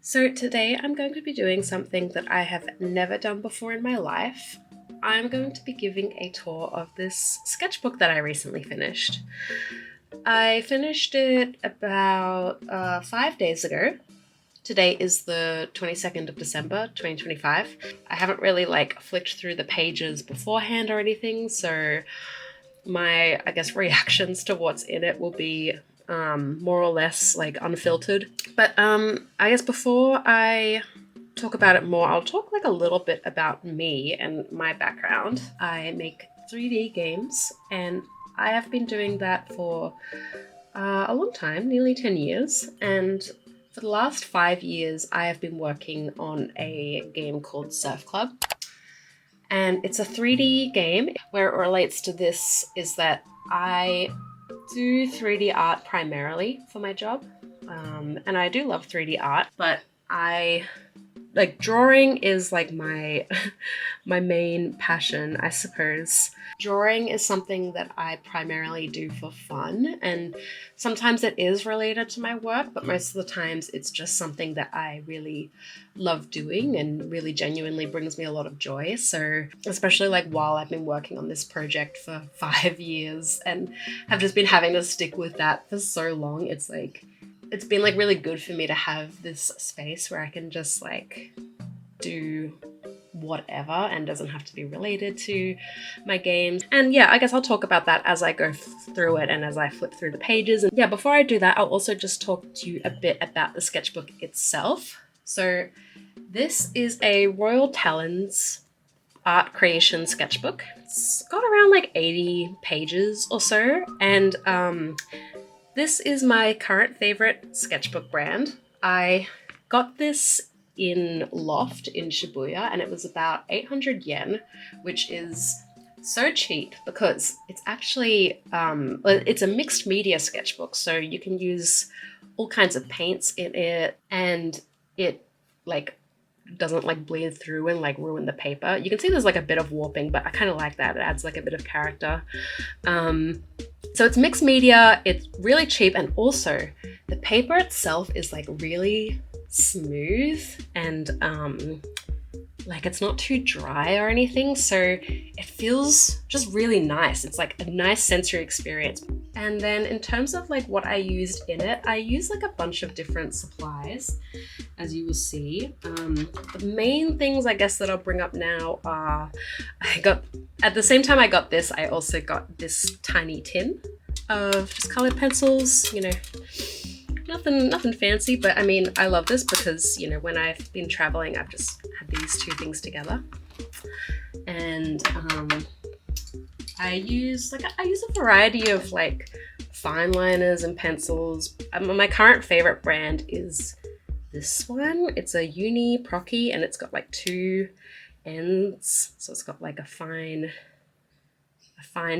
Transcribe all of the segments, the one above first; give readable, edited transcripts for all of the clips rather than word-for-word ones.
So today I'm going to be doing something that I have never done before in my life. I'm going to be giving a tour of this sketchbook that I recently finished. I finished it about 5 days ago. Today is the 22nd of December, 2025. I haven't really flicked through the pages beforehand or anything, so my, reactions to what's in it will be more or less unfiltered. But I guess before I talk about it more, I'll talk a little bit about me and my background. I make 3D games, and I have been doing that for a long time, nearly 10 years. And for the last 5 years, I have been working on a game called Surf Club. And it's a 3D game. Where it relates to this is that I do 3D art primarily for my job. And I do love 3D art, but drawing is my my main passion, I suppose. Drawing is something that I primarily do for fun, and sometimes it is related to my work, but most of the times it's just something that I really love doing and really genuinely brings me a lot of joy. So especially while I've been working on this project for 5 years and have just been having to stick with that for so long, it's been really good for me to have this space where I can just do whatever and doesn't have to be related to my games. And yeah, I guess I'll talk about that as I go through it and as I flip through the pages. And yeah, before I do that, I'll also just talk to you a bit about the sketchbook itself. So this is a Royal Talons art creation sketchbook. It's got around 80 pages or so, and this is my current favorite sketchbook brand. I got this in Loft in Shibuya, and it was about 800 yen, which is so cheap because it's actually, it's a mixed media sketchbook, so you can use all kinds of paints in it, and it doesn't bleed through and ruin the paper. You can see there's a bit of warping, but I kind of like that. It adds a bit of character. So it's mixed media, it's really cheap, and also the paper itself is really smooth and it's not too dry or anything, so it feels just really nice. It's a nice sensory experience. And then in terms of what I used in it, I used a bunch of different supplies, as you will see. The main things I guess that I'll bring up now are, at the same time I got this, I also got this tiny tin of just colored pencils, nothing fancy, but I mean, I love this because, when I've been traveling, I've just had these two things together. And I use a variety of fine liners and pencils. My current favorite brand is this one. It's a Uni Procky, and it's got two ends, so it's got a fine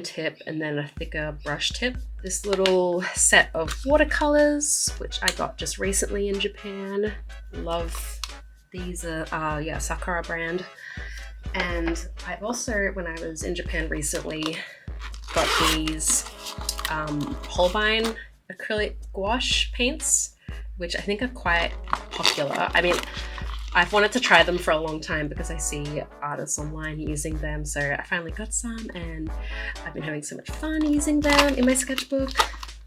tip and then a thicker brush tip. This little set of watercolors, which I got just recently in Japan. Love these. Sakura brand. And I've also, when I was in Japan recently, got these Holbein acrylic gouache paints, which I think are quite popular. I mean, I've wanted to try them for a long time because I see artists online using them, so I finally got some, and I've been having so much fun using them in my sketchbook.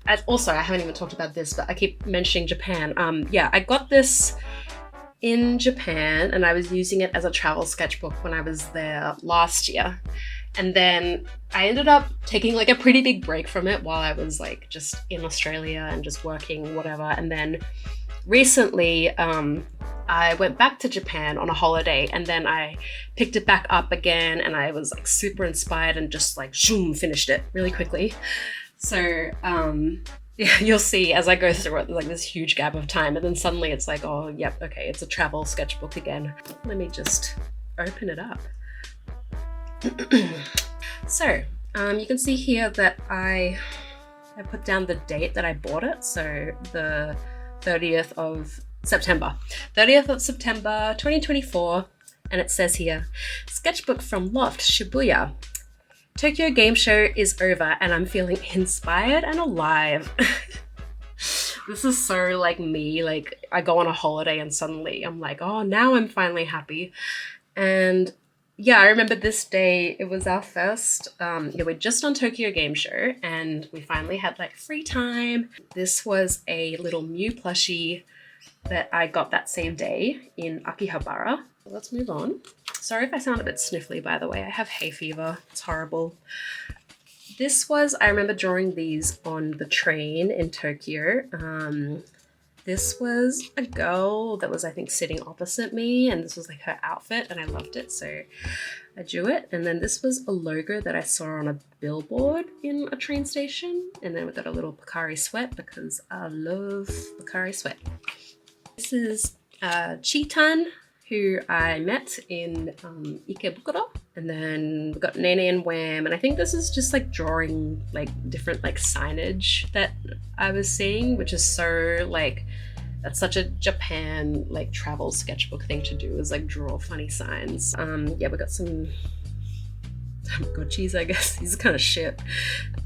I haven't even talked about this, but I keep mentioning Japan. I got this in Japan, and I was using it as a travel sketchbook when I was there last year. And then I ended up taking a pretty big break from it while I was just in Australia and just working, whatever. And then recently, I went back to Japan on a holiday, and then I picked it back up again, and I was super inspired and just shoom, finished it really quickly. So yeah, you'll see as I go through it, there's this huge gap of time, and then suddenly it's oh, yep, okay, it's a travel sketchbook again. Let me just open it up. So you can see here that I put down the date that I bought it, so the 30th of September 2024, and it says here, sketchbook from Loft, Shibuya. Tokyo Game Show is over and I'm feeling inspired and alive. This is so like me. Like I go on a holiday and suddenly I'm like, oh, now I'm finally happy. And yeah, I remember this day. It was our first. Yeah, we're just on Tokyo Game Show, and we finally had like free time. This was a little Mew plushie that I got that same day in Akihabara. Let's move on. Sorry if I sound a bit sniffly, by the way. I have hay fever. It's horrible. This was, I remember drawing these on the train in Tokyo. This was a girl that was, I think, sitting opposite me, and this was like her outfit, and I loved it, so I drew it. And then this was a logo that I saw on a billboard in a train station, and then we got a little Pocari sweat because I love Pocari sweat. This is Chitan, who I met in Ikebukuro. And then we got Nene and Wham, and I think this is just like drawing like different like signage that I was seeing, which is so like, that's such a Japan like travel sketchbook thing to do, is like draw funny signs. Yeah, we got some gouaches, I guess. These are kind of shit.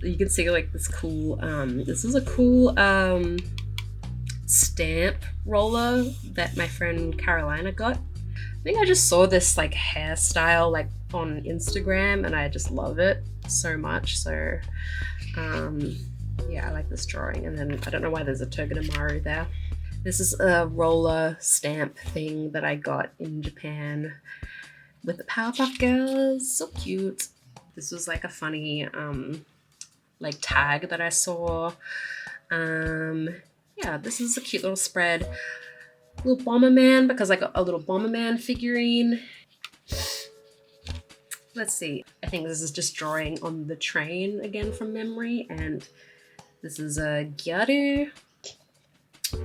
You can see like this cool, this is a cool stamp roller that my friend Carolina got. I think I just saw this like hairstyle like on Instagram and I just love it so much. So yeah, I like this drawing. And then I don't know why there's a Togedemaru there. This is a roller stamp thing that I got in Japan with the Powerpuff Girls. So cute. This was like a funny like tag that I saw. Yeah, this is a cute little spread. Little Bomberman, because I got a little Bomberman figurine. Let's see. I think this is just drawing on the train again from memory, and this is a Gyaru. We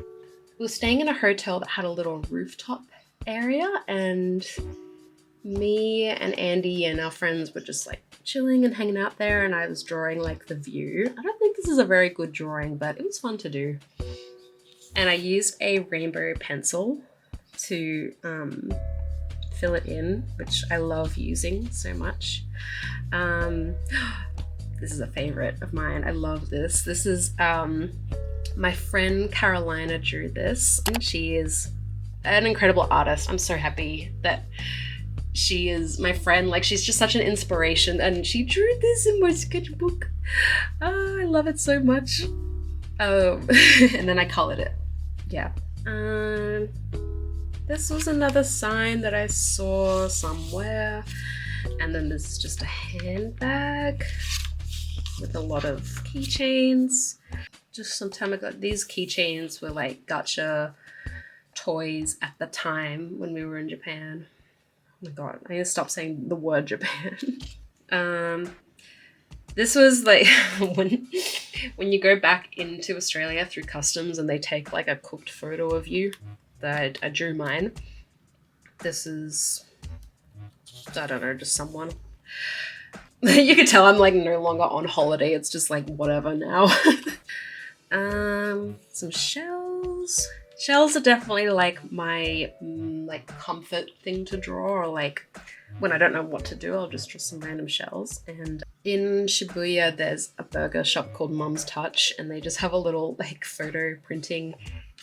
were staying in a hotel that had a little rooftop area, and me and Andy and our friends were just like chilling and hanging out there, and I was drawing like the view. I don't think this is a very good drawing, but it was fun to do. And I used a rainbow pencil to fill it in, which I love using so much. This is a favorite of mine. I love this. This is my friend Carolina drew this. And she is an incredible artist. I'm so happy that she is my friend. Like, she's just such an inspiration, and she drew this in my sketchbook. Oh, I love it so much. And then I colored it. Yeah. This was another sign that I saw somewhere. And then this is just a handbag with a lot of keychains. Just some time ago, these keychains were like gacha toys at the time when we were in Japan. Oh my god, I need to stop saying the word Japan. This was like when you go back into Australia through customs and they take like a cooked photo of you. That I drew mine. This is, I don't know, just someone. You can tell I'm like no longer on holiday. It's just like whatever now. Some shells. Shells are definitely like my like comfort thing to draw, or like when I don't know what to do, I'll just draw some random shells. And in Shibuya, there's a burger shop called Mom's Touch, and they just have a little like photo printing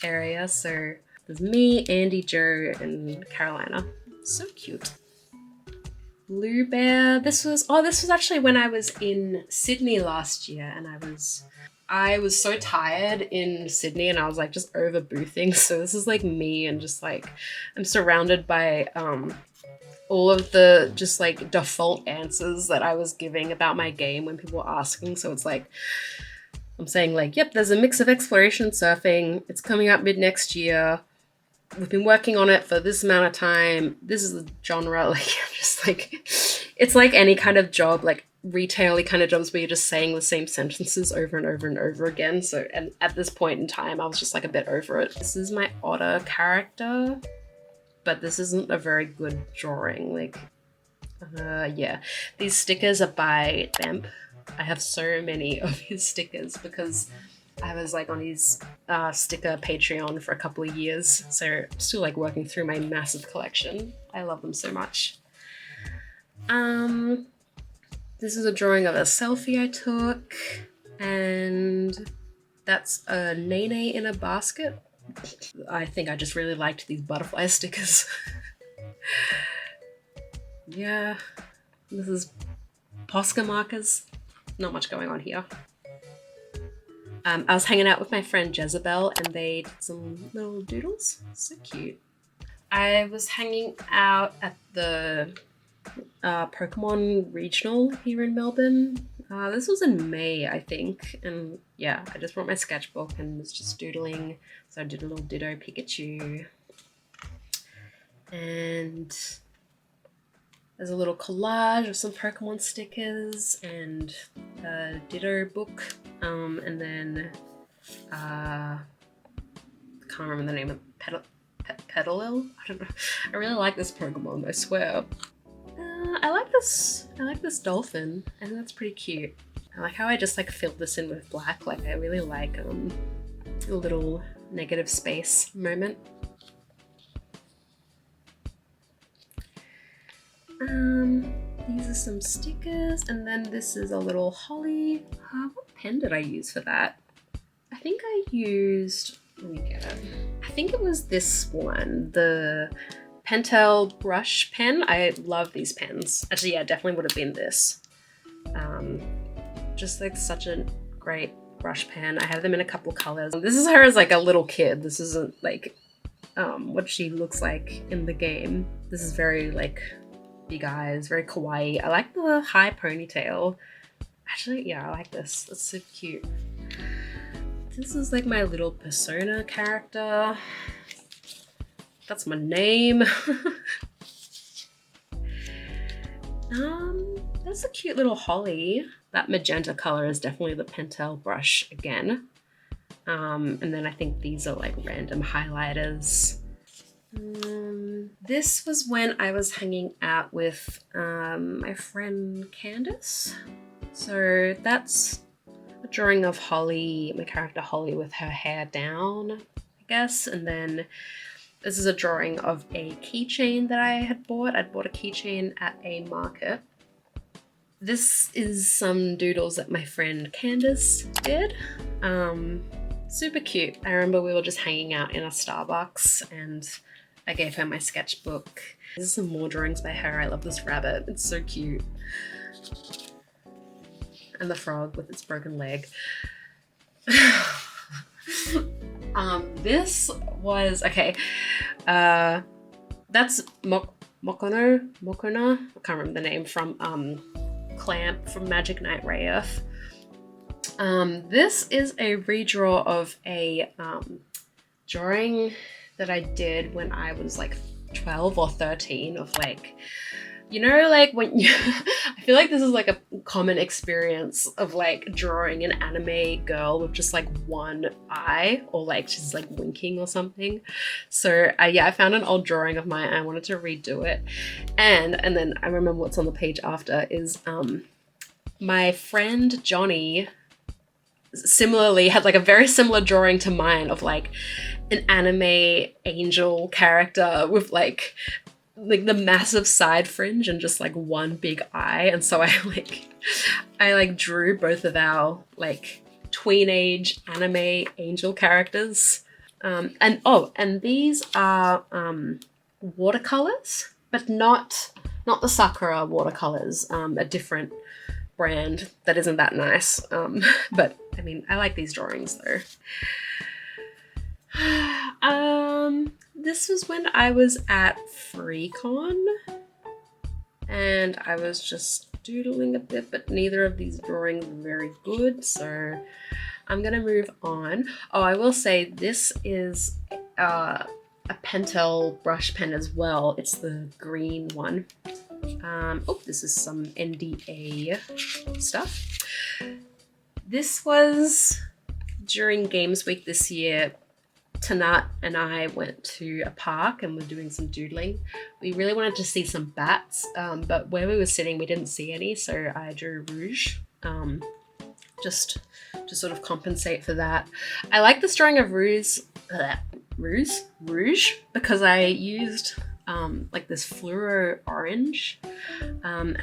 area. So there's me, Andy, Joe, and Carolina. So cute. Blue Bear. This was actually when I was in Sydney last year, and I was so tired in Sydney, and I was like just over boothing. So this is like me, and just like I'm surrounded by all of the just like default answers that I was giving about my game when people were asking. So it's like I'm saying like, yep, there's a mix of exploration surfing. It's coming out mid next year. We've been working on it for this amount of time. This is the genre. Like, just like, it's like any kind of job, like retail-y kind of jobs where you're just saying the same sentences over and over and over again. So, and at this point in time, I was just like a bit over it. This is my otter character, but this isn't a very good drawing. Like, yeah. These stickers are by Bemp. I have so many of his stickers because I was like on his sticker Patreon for a couple of years, so I'm still like working through my massive collection. I love them so much. This is a drawing of a selfie I took, and That's a nene in a basket. I think I just really liked these butterfly stickers. Yeah, this is Posca markers. Not much going on here. I was hanging out with my friend Jezebel and they did some little doodles. So cute. I was hanging out at the Pokemon Regional here in Melbourne. This was in May, I think. And yeah, I just brought my sketchbook and was just doodling. So I did a little Ditto Pikachu. And there's a little collage of some Pokemon stickers and a Ditto book. And then I can't remember the name of Petalil. I don't know. I really like this Pokemon, I swear. I like this dolphin. I think that's pretty cute. I like how I just like filled this in with black. Like I really like a little negative space moment. These are some stickers, and then this is a little holly. What pen did I use for that? I think I used, let me get it. I think it was this one, the Pentel brush pen. I love these pens. Actually, yeah, definitely would have been this. Just like such a great brush pen. I have them in a couple colors. This is her as like a little kid. This isn't like what she looks like in the game. This is very like big eyes, very kawaii. I like the high ponytail. Actually, yeah, I like this. That's so cute. This is like my little persona character. That's my name. That's a cute little holly. That magenta color is definitely the Pentel brush again. And then I think these are like random highlighters. This was when I was hanging out with my friend Candace. So that's a drawing of Holly, my character Holly with her hair down, I guess. And then this is a drawing of a keychain that I had bought. I'd bought a keychain at a market. This is some doodles that my friend Candace did. Super cute. I remember we were just hanging out in a Starbucks and I gave her my sketchbook. There's some more drawings by her. I love this rabbit. It's so cute. And the frog with its broken leg. This was, okay, that's Mokona, I can't remember the name, from Clamp from Magic Knight Rayearth. This is a redraw of a drawing that I did when I was like 12 or 13 of like, you know, like when you, I feel like this is like a common experience of like drawing an anime girl with just like one eye or like she's like winking or something. So yeah, I found an old drawing of mine and I wanted to redo it. And then I remember what's on the page after is my friend Johnny similarly had like a very similar drawing to mine of like an anime angel character with like the massive side fringe and just like one big eye. And so I drew both of our like tween-age anime angel characters. And these are watercolors, but not the Sakura watercolors, a different brand that isn't that nice. But I mean, I like these drawings though. This was when I was at FreeCon and I was just doodling a bit, but neither of these drawings were very good, so I'm gonna move on. Oh, I will say this is a Pentel brush pen as well. It's the green one. Oh, this is some NDA stuff. This was during Games Week this year. Tanat and I went to a park and were doing some doodling. We really wanted to see some bats, but where we were sitting, we didn't see any, so I drew rouge, just to sort of compensate for that. I like this drawing of rouge because I used like this fluoro orange, and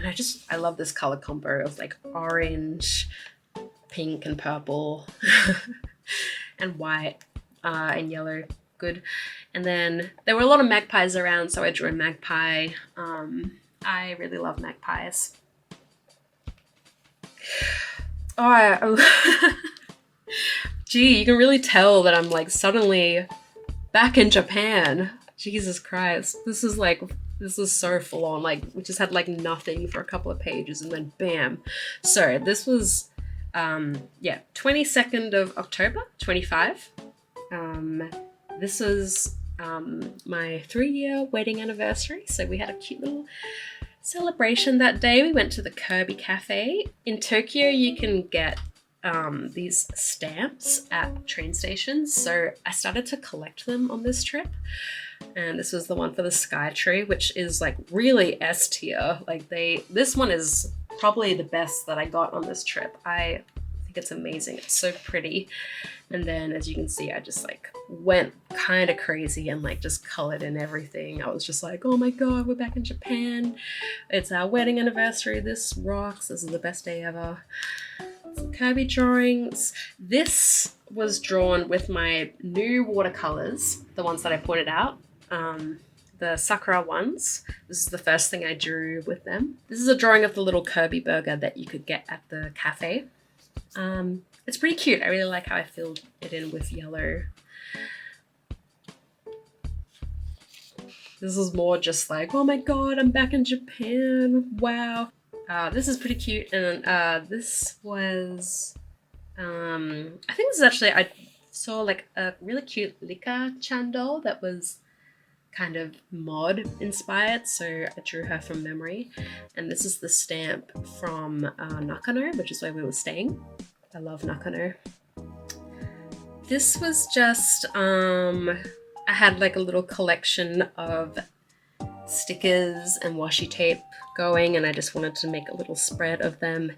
I love this color combo of like orange, pink, and purple. and white and yellow. Good. And then there were a lot of magpies around, so I drew a magpie. I really love magpies. Oh, gee, you can really tell that I'm like suddenly back in Japan. Jesus Christ. This is so full on. Like, we just had like nothing for a couple of pages and then bam. So this was, 22nd of October, 25. This was my 3-year wedding anniversary. So we had a cute little celebration that day. We went to the Kirby Cafe. In Tokyo, you can get these stamps at train stations. So I started to collect them on this trip. And this was the one for the Sky Tree, which is like really S tier. Like this one is probably the best that I got on this trip. I think it's amazing. It's so pretty. And then as you can see, I just like went kind of crazy and like just colored in everything. I was just like, oh my God, we're back in Japan. It's our wedding anniversary. This rocks. This is the best day ever. Some Kirby drawings. This was drawn with my new watercolors, the ones that I pointed out. The Sakura ones. This is the first thing I drew with them. This is a drawing of the little Kirby burger that you could get at the cafe. It's pretty cute. I really like how I filled it in with yellow. This is more just like, oh my God, I'm back in Japan. Wow. This is pretty cute. And this was, I think this is actually, I saw like a really cute Lika chandel that was kind of mod inspired, so I drew her from memory. And this is the stamp from Nakano, which is where we were staying. I love Nakano. This was just, I had like a little collection of stickers and washi tape going, and I just wanted to make a little spread of them.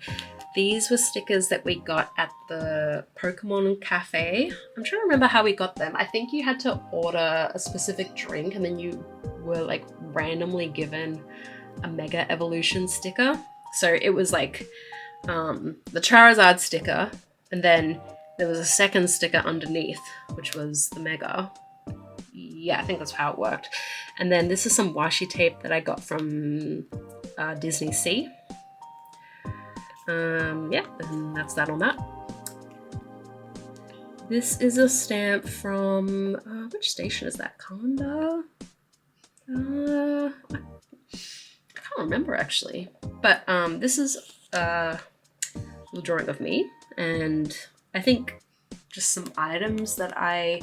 These were stickers that we got at the Pokemon Cafe. I'm trying to remember how we got them. I think you had to order a specific drink and then you were like randomly given a Mega Evolution sticker. So it was like the Charizard sticker, and then there was a second sticker underneath, which was the Mega. Yeah, I think that's how it worked. And then this is some washi tape that I got from Disney Sea. Yeah, and that's that on that. This is a stamp from, which station is that? Kanda? I can't remember actually. But this is a little drawing of me, and I think just some items that I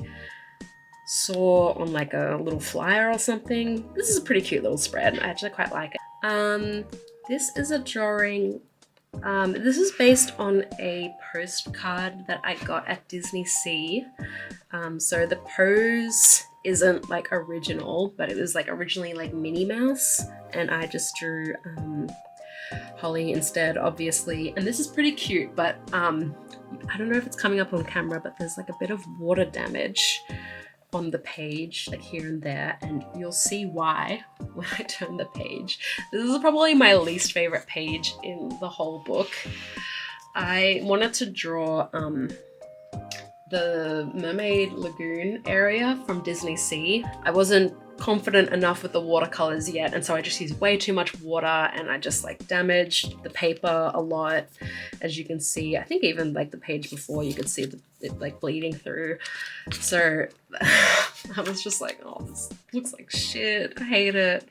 saw on like a little flyer or something. This is a pretty cute little spread. I actually quite like it. This is a drawing. This is based on a postcard that I got at Disney Sea. So the pose isn't like original, but it was like originally like Minnie Mouse, and I just drew Holly instead, obviously. And this is pretty cute, but I don't know if it's coming up on camera, but there's like a bit of water damage on the page, like here and there, and you'll see why when I turn the page. This is probably my least favorite page in the whole book. I wanted to draw the Mermaid Lagoon area from Disney Sea. I wasn't confident enough with the watercolors yet, and so I just used way too much water, and I just like damaged the paper a lot. As you can see, I think even like the page before, you could see it like bleeding through. So I was just like, oh, this looks like shit. I hate it.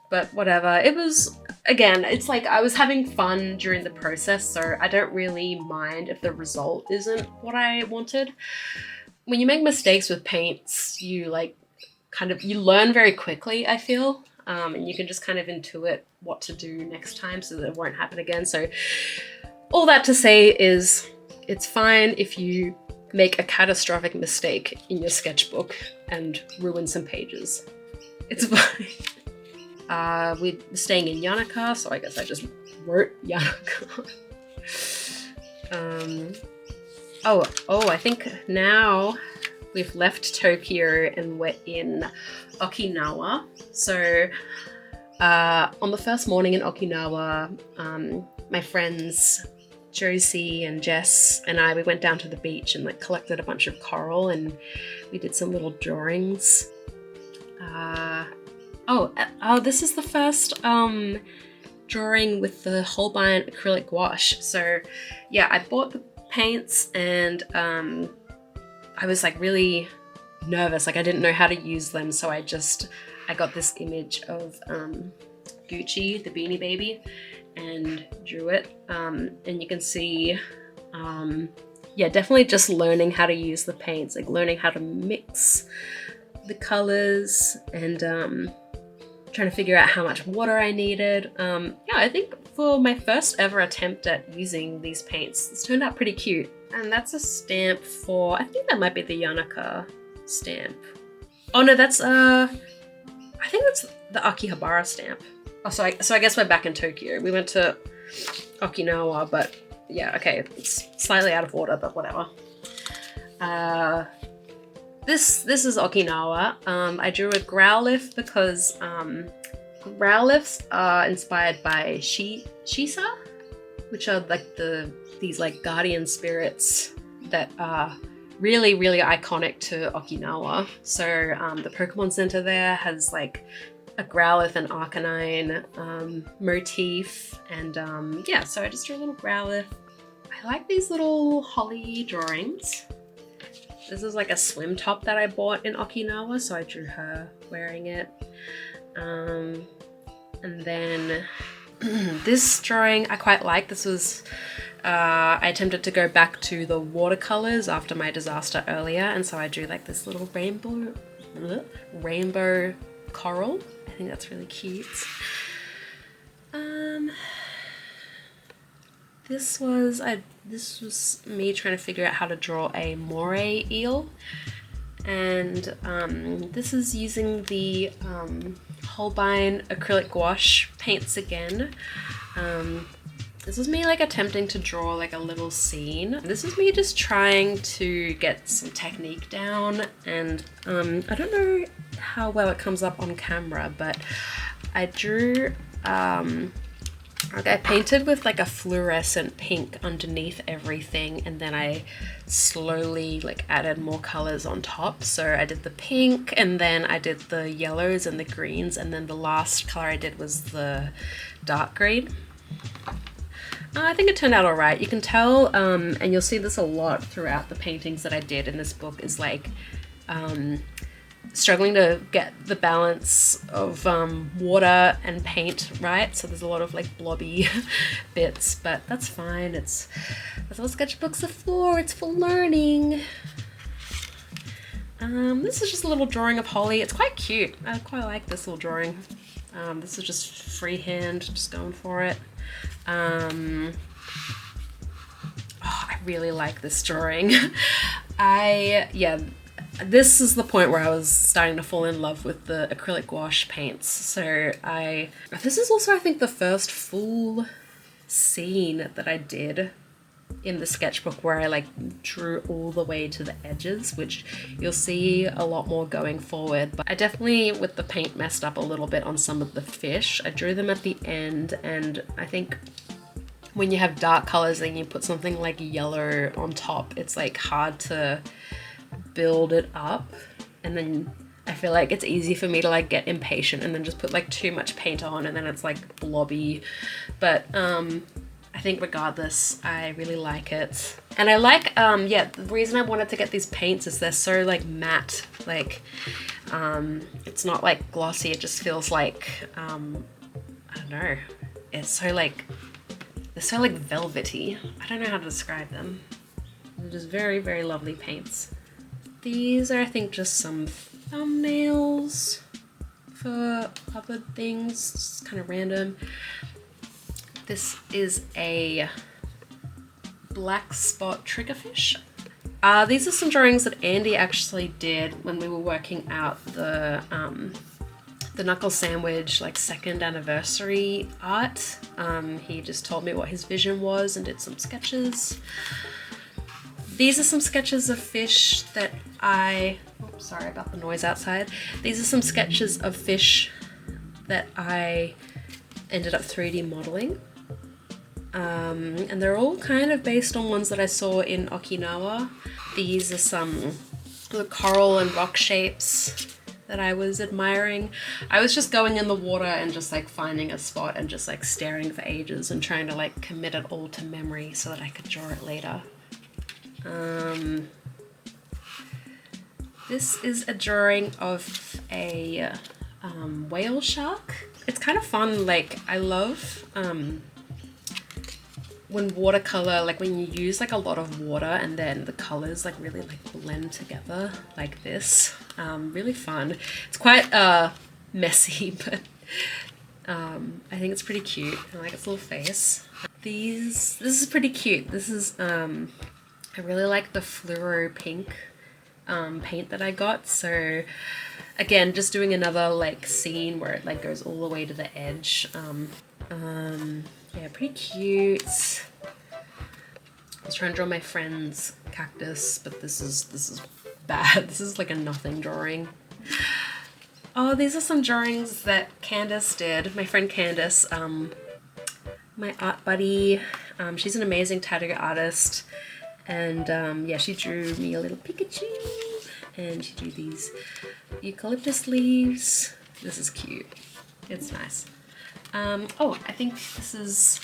But whatever. It was, again, it's like I was having fun during the process, so I don't really mind if the result isn't what I wanted. When you make mistakes with paints, you like you learn very quickly, I feel, and you can just kind of intuit what to do next time so that it won't happen again. So all that to say is it's fine if you make a catastrophic mistake in your sketchbook and ruin some pages. It's fine. We're staying in Yanaka, so I guess I just wrote Yanaka. I think now we've left Tokyo and we're in Okinawa. So on the first morning in Okinawa, my friends Josie and Jess and I, we went down to the beach and like collected a bunch of coral and we did some little drawings. This is the first drawing with the Holbein acrylic gouache. So yeah, I bought the paints and I was like really nervous, like I didn't know how to use them, so I got this image of Gucci, the Beanie Baby, and drew it. And you can see, yeah, definitely just learning how to use the paints, like learning how to mix the colors and trying to figure out how much water I needed. Yeah, I think for my first ever attempt at using these paints, this turned out pretty cute. And that's a stamp for, I think that might be the Yanaka stamp. Oh no, that's I think that's the Akihabara stamp. Oh, so I guess we're back in Tokyo. We went to Okinawa, but yeah, okay, it's slightly out of order, but whatever. This is Okinawa. I drew a growlithe because growlithes are inspired by shisa, which are like these like guardian spirits that are really, really iconic to Okinawa. So the Pokemon Center there has like a growlithe and arcanine motif, and yeah, so I just drew a little growlithe. I like these little holly drawings. This is like a swim top that I bought in Okinawa, so I drew her wearing it. And then this drawing I quite like. This was, I attempted to go back to the watercolors after my disaster earlier, and so I drew like this little rainbow coral. I think that's really cute. This was me trying to figure out how to draw a moray eel, and this is using the Holbein acrylic gouache paints again. This was me like attempting to draw like a little scene. This is me just trying to get some technique down, and I don't know how well it comes up on camera, but I drew I painted with like a fluorescent pink underneath everything, and then I slowly like added more colors on top. So I did the pink, and then I did the yellows and the greens, and then the last color I did was the dark green. I think it turned out alright. You can tell, and you'll see this a lot throughout the paintings that I did in this book, is like struggling to get the balance of water and paint right. So there's a lot of like blobby bits, but that's fine. That's what sketchbooks are for. It's for learning. This is just a little drawing of Holly. It's quite cute. I quite like this little drawing. This is just freehand, just going for it. I really like this drawing. This is the point where I was starting to fall in love with the acrylic gouache paints. So this is also, I think, the first full scene that I did in the sketchbook where I like drew all the way to the edges, which you'll see a lot more going forward. But I definitely, with the paint, messed up a little bit on some of the fish. I drew them at the end, and I think when you have dark colors and you put something like yellow on top, it's like hard to build it up, and then I feel like it's easy for me to like get impatient and then just put like too much paint on, and then it's like blobby. But I think regardless, I really like it. And I like, the reason I wanted to get these paints is they're so like matte, like it's not like glossy, it just feels like I don't know, it's so like, they're so like velvety. I don't know how to describe them. They're just very, very lovely paints. These are, I think, just some thumbnails for other things, just kind of random. This is a black spot triggerfish. These are some drawings that Andy actually did when we were working out the knuckle sandwich like 2nd anniversary art. He just told me what his vision was and did some sketches. These are some sketches of fish that sorry about the noise outside. These are some sketches of fish that I ended up 3D modeling. And they're all kind of based on ones that I saw in Okinawa. These are some the coral and rock shapes that I was admiring. I was just going in the water and just like finding a spot and just like staring for ages and trying to like commit it all to memory so that I could draw it later. This is a drawing of a whale shark. It's kind of fun, like I love when watercolor, like when you use like a lot of water and then the colors like really like blend together like this. Really fun. It's quite messy, but I think it's pretty cute. I like its little face. This is pretty cute. This is I really like the fluoro pink paint that I got. So again, just doing another like scene where it like goes all the way to the edge. Yeah, pretty cute. I was trying to draw my friend's cactus, but this is bad. This is like a nothing drawing. Oh, these are some drawings that Candace did. My friend Candace, my art buddy. She's an amazing tattoo artist, and yeah, she drew me a little Pikachu, and she drew these eucalyptus leaves. This is cute. It's nice. Oh, I think this is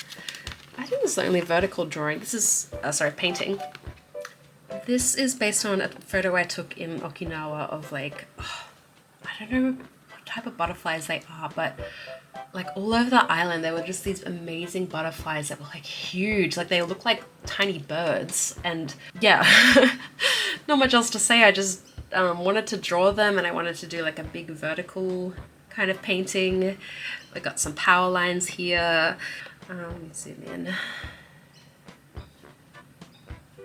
the only vertical drawing. This is, sorry, painting. This is based on a photo I took in Okinawa of like, I don't know what type of butterflies they are, but like all over the island, there were just these amazing butterflies that were like huge. Like they look like tiny birds, and yeah, not much else to say. I just wanted to draw them, and I wanted to do like a big vertical kind of painting. I got some power lines here. Let me zoom in.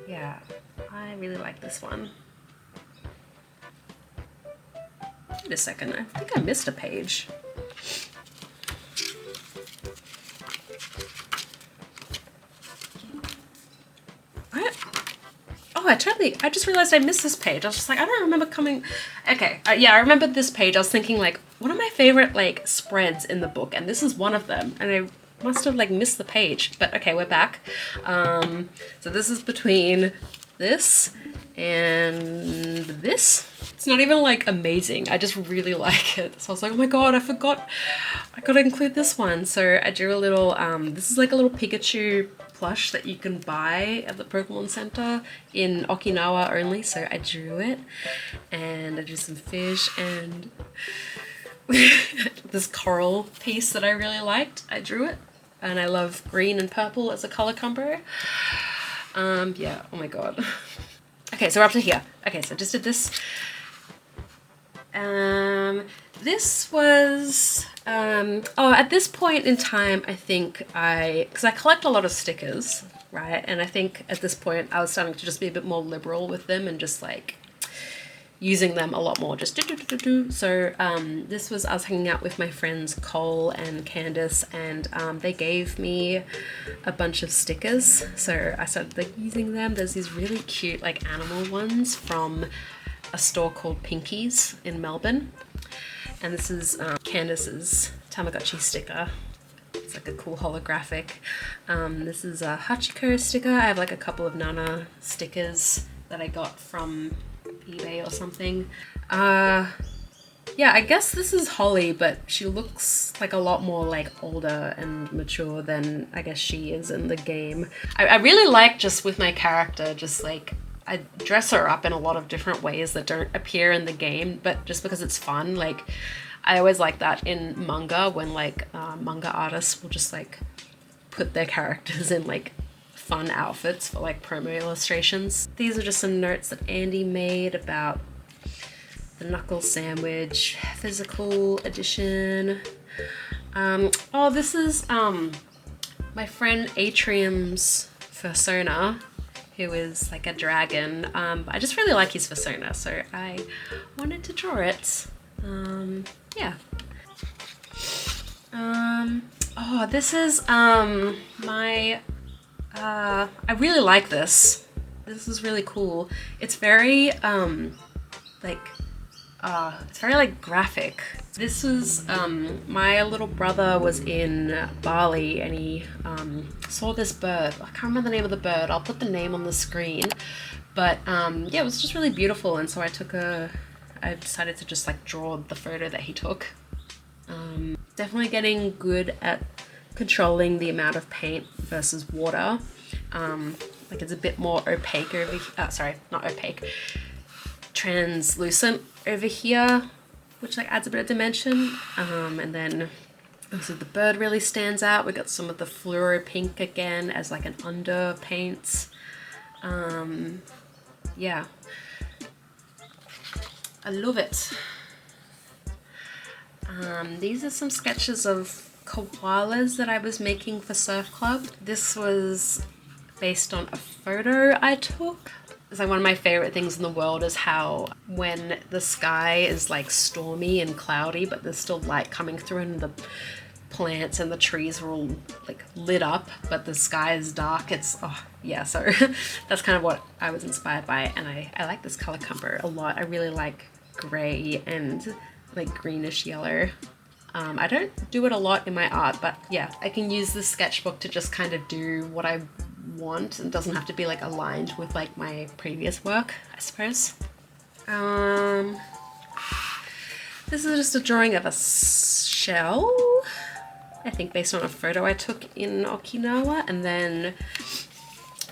Yeah, I really like this one. Wait a second, I think I missed a page. I just realized I missed this page. I was just like, I don't remember coming. Okay, yeah, I remembered this page. I was thinking like, one of my favorite like spreads in the book, and this is one of them, and I must have like missed the page, but okay, we're back. So this is between this and this. It's not even like amazing. I just really like it. So I was like, oh my god, I forgot. I gotta include this one. So I drew a little, this is like a little Pikachu plush that you can buy at the Pokemon Center in Okinawa only. So I drew it, and I drew some fish and this coral piece that I really liked. I drew it, and I love green and purple as a color combo. Yeah, oh my god. Okay, so we're up to here. Okay, so I just did this. This was, at this point in time, I think because I collect a lot of stickers, right? And I think at this point I was starting to just be a bit more liberal with them and just like using them a lot more, just do. So this was, I was hanging out with my friends Cole and Candace, and they gave me a bunch of stickers. So I started like using them. There's these really cute like animal ones from a store called Pinky's in Melbourne. And this is Candace's Tamagotchi sticker. It's like a cool holographic. This is a Hachiko sticker. I have like a couple of Nana stickers that I got from eBay or something. Yeah, I guess this is Holly, but she looks like a lot more like older and mature than I guess she is in the game. I really like, just with my character, just like I dress her up in a lot of different ways that don't appear in the game, but just because it's fun. Like I always like that in manga, when like manga artists will just like put their characters in like fun outfits for like promo illustrations. These are just some notes that Andy made about the knuckle sandwich physical edition. Oh, this is my friend Atrium's Persona, who is like a dragon. I just really like his persona, so I wanted to draw it. Yeah. Oh, this is my I really like this. This is really cool. It's very like It's very like graphic. This was, my little brother was in Bali and he saw this bird. I can't remember the name of the bird. I'll put the name on the screen. But yeah, it was just really beautiful, and so I decided to just like draw the photo that he took. Definitely getting good at controlling the amount of paint versus water. Like it's a bit more opaque over here. Sorry, not opaque. Translucent over here, which like adds a bit of dimension. And then also the bird really stands out. We got some of the fluoro pink again as like an under paint. Yeah, I love it. These are some sketches of koalas that I was making for Surf Club. This was based on a photo I took. It's like one of my favorite things in the world is how when the sky is like stormy and cloudy, but there's still light coming through and the plants and the trees are all like lit up, but the sky is dark. It's, oh yeah, so that's kind of what I was inspired by, and I like this color combo a lot. I really like gray and like greenish yellow. I don't do it a lot in my art, but yeah, I can use this sketchbook to just kind of do what I want and doesn't have to be like aligned with like my previous work, I suppose. This is just a drawing of a shell, I think based on a photo I took in Okinawa, and then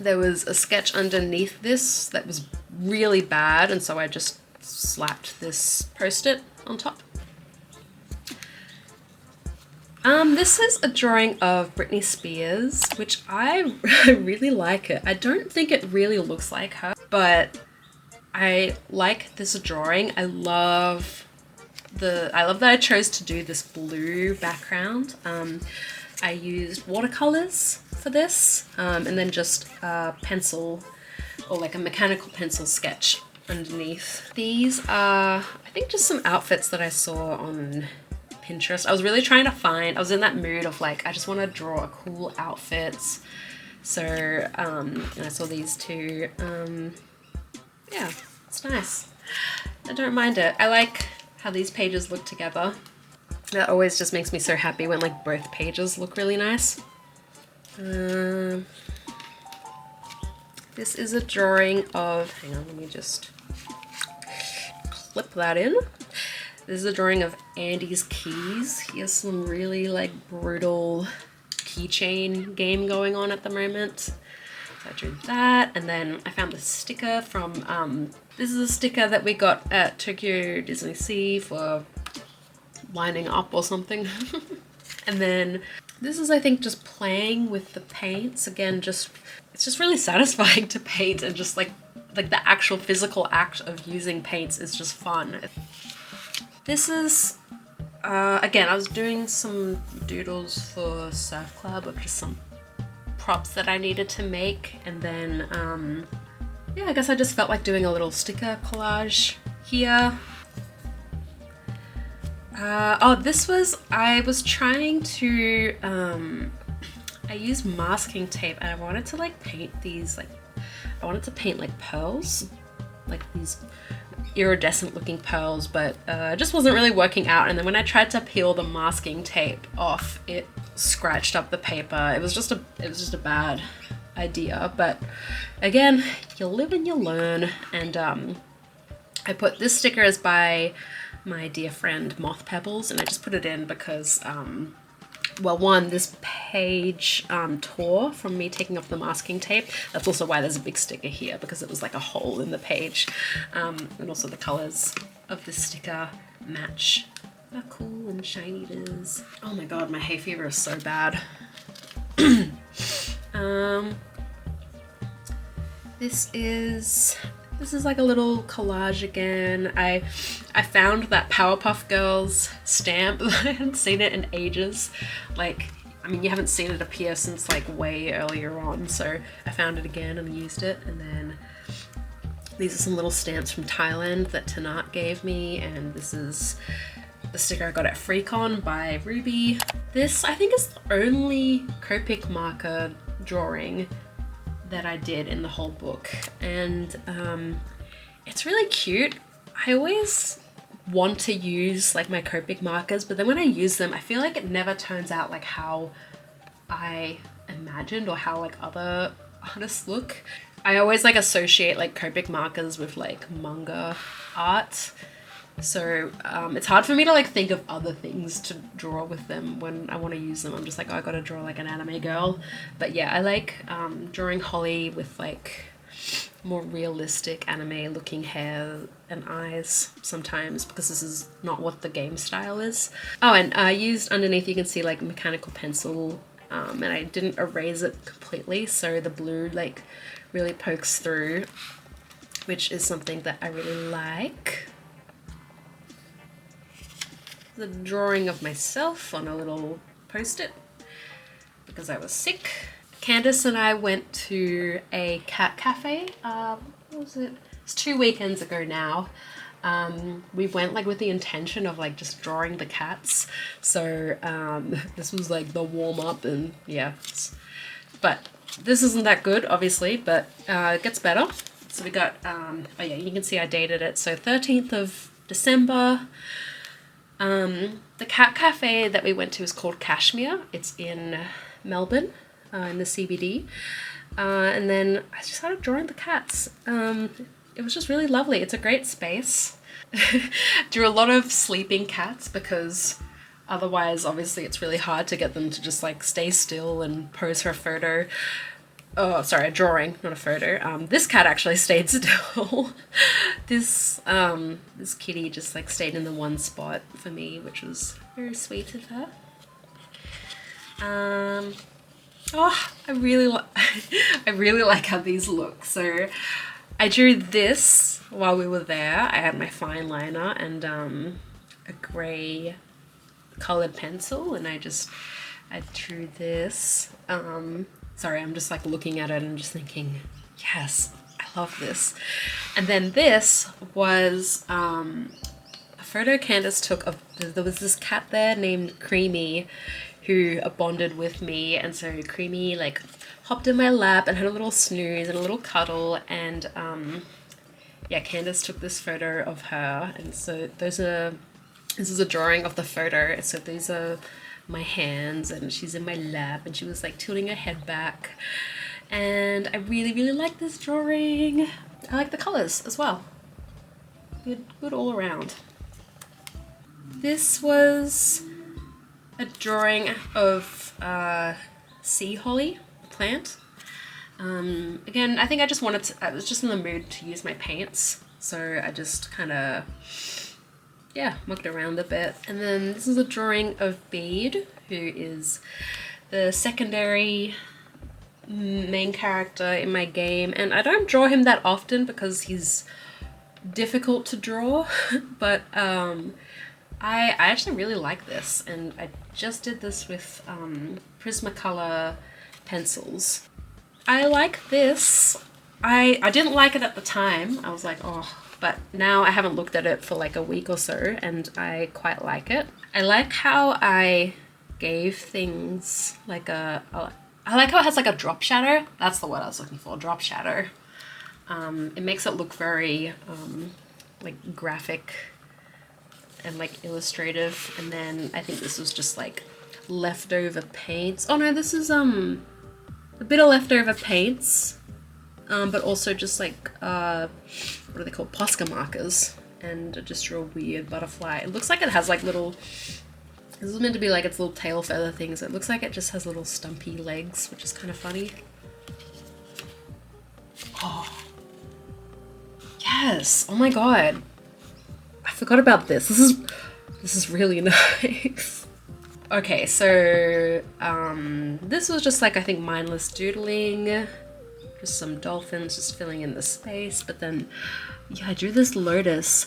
there was a sketch underneath this that was really bad, and so I just slapped this post-it on top. This is a drawing of Britney Spears, which I really like it. I don't think it really looks like her, but I like this drawing. I love that I chose to do this blue background. I used watercolors for this, and then just a pencil or like a mechanical pencil sketch underneath. These are, I think, just some outfits that I saw on Pinterest. I was really trying to find, I was in that mood of like, I just want to draw cool outfits. So, and I saw these two. Yeah, it's nice. I don't mind it. I like how these pages look together. That always just makes me so happy when like both pages look really nice. This is a drawing of, hang on, let me just clip that in. This is a drawing of Andy's keys. He has some really like brutal keychain game going on at the moment. So I drew that, and then I found this sticker from, this is a sticker that we got at Tokyo Disney Sea for lining up or something. And then this is, I think, just playing with the paints. Again, it's just really satisfying to paint, and just like the actual physical act of using paints is just fun. This is, again, I was doing some doodles for Surf Club of just some props that I needed to make, and then, yeah, I guess I just felt like doing a little sticker collage here. Oh, this was, I was trying to, I used masking tape, and I wanted to like paint these, like, I wanted to paint like pearls, like these iridescent looking pearls, but it just wasn't really working out. And then when I tried to peel the masking tape off, it scratched up the paper. It was just a bad idea, but again, you live and you learn. And I put this sticker is by my dear friend Moth Pebbles, and I just put it in because well, one, this page tore from me taking off the masking tape. That's also why there's a big sticker here, because it was like a hole in the page. And also the colors of the sticker match how cool and shiny it is. Oh my god, my hay fever is so bad. This is like a little collage again. I found that Powerpuff Girls stamp. I hadn't seen it in ages. Like, I mean, you haven't seen it appear since like way earlier on, so I found it again and used it. And then these are some little stamps from Thailand that Tanat gave me, and this is the sticker I got at FreeCon by Ruby. This, I think, is the only Copic marker drawing that I did in the whole book, and it's really cute. I always want to use like my Copic markers, but then when I use them, I feel like it never turns out like how I imagined or how like other artists look. I always like associate like Copic markers with like manga art. So it's hard for me to like think of other things to draw with them when I want to use them. I'm just like, oh, I gotta draw like an anime girl. But yeah, I like drawing Holly with like more realistic anime looking hair and eyes sometimes, because this is not what the game style is. Oh, and I used underneath, you can see like mechanical pencil, and I didn't erase it completely, so the blue like really pokes through, which is something that I really like. The drawing of myself on a little post-it because I was sick. Candace and I went to a cat cafe. What was it? It's 2 weekends ago now. We went like with the intention of like just drawing the cats. So this was like the warm up, and yeah. But this isn't that good, obviously, but it gets better. So we got, oh yeah, you can see I dated it. So 13th of December. The cat cafe that we went to is called Kashmir. It's in Melbourne, in the CBD. And then I just started drawing the cats. It was just really lovely. It's a great space. Drew a lot of sleeping cats because otherwise, obviously, it's really hard to get them to just like stay still and pose for a photo. Oh, sorry, a drawing, not a photo. This cat actually stayed still. This kitty just like stayed in the one spot for me, which was very sweet of her. Oh, I really like how these look. So I drew this while we were there. I had my fine liner and a grey colored pencil, and I drew this. Sorry, I'm just like looking at it and just thinking, yes, I love this. And then this was a photo Candace took of, there was this cat there named Creamy who bonded with me, and so Creamy like hopped in my lap and had a little snooze and a little cuddle, and yeah, Candace took this photo of her, and so this is a drawing of the photo. So these are my hands, and she's in my lap, and she was like tilting her head back, and I really like this drawing. I like the colors as well. Good all around. This was a drawing of sea holly plant. Again, I think I was just in the mood to use my paints, so I just kind of, yeah, mucked around a bit. And then this is a drawing of Bede, who is the secondary main character in my game, and I don't draw him that often because he's difficult to draw, but I actually really like this, and I just did this with Prismacolor pencils. I like this. I didn't like it at the time. I was like, oh, but now I haven't looked at it for like a week or so, and I quite like it. I like how I gave things like I like how it has like a drop shadow. That's the word I was looking for, drop shadow. It makes it look very like graphic and like illustrative. And then I think this was just like leftover paints. Oh no, this is a bit of leftover paints. But also just like, what are they called? Posca markers. And I just drew a weird butterfly. It looks like it has like little, this is meant to be like its little tail feather things. It looks like it just has little stumpy legs, which is kind of funny. Oh, yes. Oh my God. I forgot about this. This is really nice. Okay, so this was just like, I think, mindless doodling. Just some dolphins just filling in the space, but then, yeah, I drew this lotus.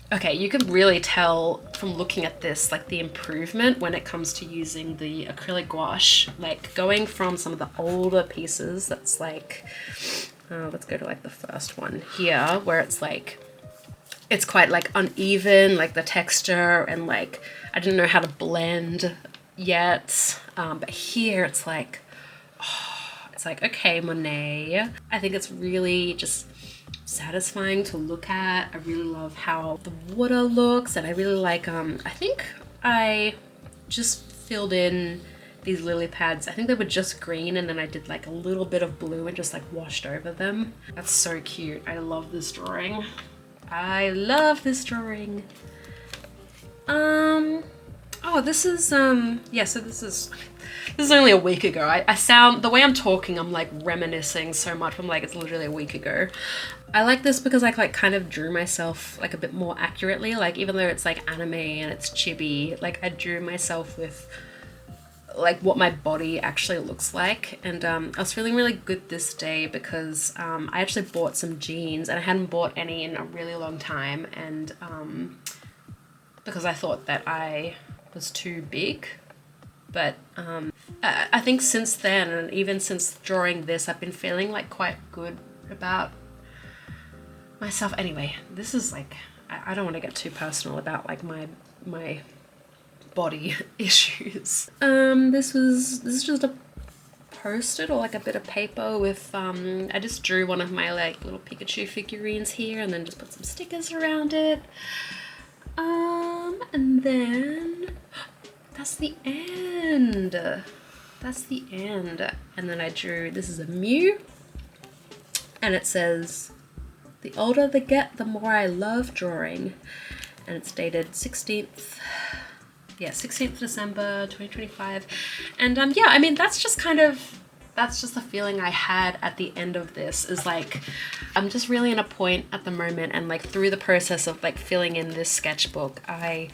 Okay, you could really tell from looking at this, like the improvement when it comes to using the acrylic gouache, like going from some of the older pieces that's like, let's go to like the first one here, where it's like, it's quite like uneven, like the texture, and like, I didn't know how to blend yet, but here it's like, oh, it's like, okay, Monet. I think it's really just, satisfying to look at. I really love how the water looks, and I really like, I think I just filled in these lily pads. I think they were just green, and then I did like a little bit of blue and just like washed over them. That's so cute. I love this drawing. I love this drawing. Oh, this is, yeah, so this is only a week ago. I sound, the way I'm talking, I'm like reminiscing so much. I'm like, it's literally a week ago. I like this because I like kind of drew myself like a bit more accurately. Like even though it's like anime and it's chibi, like I drew myself with like what my body actually looks like. And I was feeling really good this day because I actually bought some jeans, and I hadn't bought any in a really long time, and because I thought that I was too big. But I think since then, and even since drawing this, I've been feeling like quite good about myself. Anyway, this is like, I don't want to get too personal about like my body issues. This is just a post-it or like a bit of paper with I just drew one of my like little Pikachu figurines here, and then just put some stickers around it. And then that's the end. That's the end. And then I drew, this is a Mew, and it says, "The older they get, the more I love drawing." And it's dated 16th December 2025. And yeah, I mean, that's just the feeling I had at the end of this, is like, I'm just really in a point at the moment, and like through the process of like filling in this sketchbook, I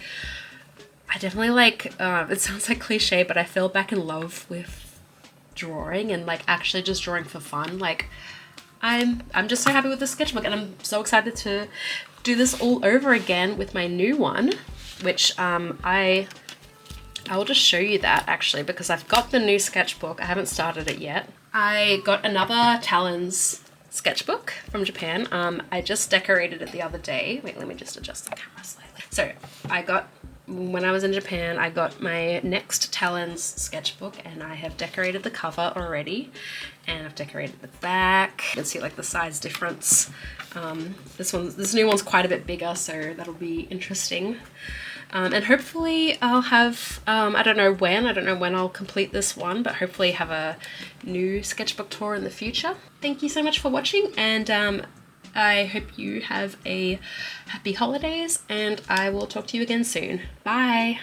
definitely like, it sounds like cliche, but I fell back in love with drawing and like actually just drawing for fun. Like I'm just so happy with this sketchbook, and I'm so excited to do this all over again with my new one, which I will just show you that actually, because I've got the new sketchbook. I haven't started it yet. I got another Talons sketchbook from Japan. I just decorated it the other day. Wait, let me just adjust the camera slightly. So when I was in Japan, I got my next Talons sketchbook, and I have decorated the cover already, and I've decorated the back. You can see like the size difference. This new one's quite a bit bigger, so that'll be interesting. And hopefully I'll have, I don't know when I'll complete this one, but hopefully have a new sketchbook tour in the future. Thank you so much for watching, and I hope you have a happy holidays, and I will talk to you again soon. Bye!